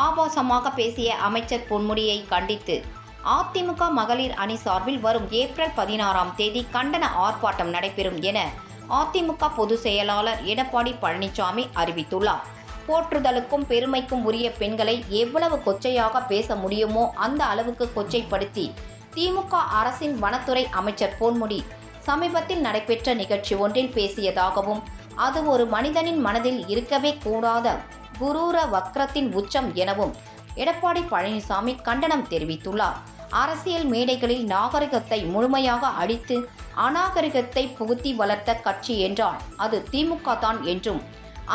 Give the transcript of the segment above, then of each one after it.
ஆபாசமாக பேசிய அமைச்சர் பொன்முடியை கண்டித்து அதிமுக மகளிர் அணி சார்பில் வரும் ஏப்ரல் 16ஆம் தேதி கண்டன ஆர்ப்பாட்டம் நடைபெறும் என அதிமுக பொதுச் செயலாளர் எடப்பாடி பழனிசாமி அறிவித்துள்ளார். போற்றுதலுக்கும் பெருமைக்கும் உரிய பெண்களை எவ்வளவு கொச்சையாக பேச முடியுமோ அந்த அளவுக்கு கொச்சைப்படுத்தி திமுக அரசின் வனத்துறை அமைச்சர் பொன்முடி சமீபத்தில் நடைபெற்ற நிகழ்ச்சி ஒன்றில் பேசியதாகவும், அது ஒரு மனிதனின் மனதில் இருக்கவே கூடாத குரூர வக்ரத்தின் உச்சம் எனவும் எடப்பாடி பழனிசாமி கண்டனம் தெரிவித்துள்ளார். அரசியல் மேடைகளில் நாகரிகத்தை முழுமையாக அழித்து அநாகரிகத்தை புகுத்தி வளர்த்த கட்சி என்றால் அது திமுக தான் என்றும்,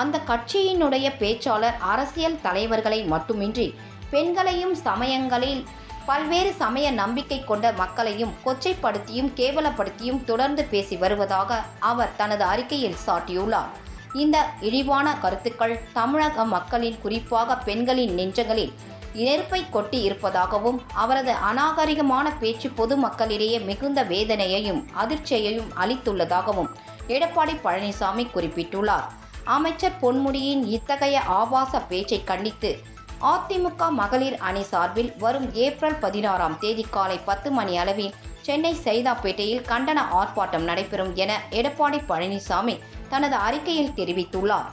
அந்த கட்சியினுடைய பேச்சாளர் அரசியல் தலைவர்களை மட்டுமின்றி பெண்களையும் சமயங்களில் பல்வேறு சமய நம்பிக்கை கொண்ட மக்களையும் கொச்சைப்படுத்தியும் கேவலப்படுத்தியும் தொடர்ந்து பேசி வருவதாக அவர் தனது அறிக்கையில் சாட்டியுள்ளார். இந்த இழிவான கருத்துக்கள் தமிழக மக்களின் குறிப்பாக பெண்களின் நெஞ்சங்களில் நெருப்பை கொட்டி இருப்பதாகவும், அவரது அநாகரிகமான பேச்சு பொதுமக்களிடையே மிகுந்த வேதனையையும் அதிர்ச்சியையும் அளித்துள்ளதாகவும் எடப்பாடி பழனிசாமி குறிப்பிட்டுள்ளார். அமைச்சர் பொன்முடியின் இத்தகைய ஆபாச பேச்சை கண்டித்து அதிமுக மகளிர் அணி சார்பில் வரும் ஏப்ரல் 16ஆம் தேதி காலை 10 மணி அளவில் சென்னை சைதாப்பேட்டையில் கண்டன ஆர்ப்பாட்டம் நடைபெறும் என எடப்பாடி பழனிசாமி தனது அறிக்கையில் தெரிவித்துள்ளார்.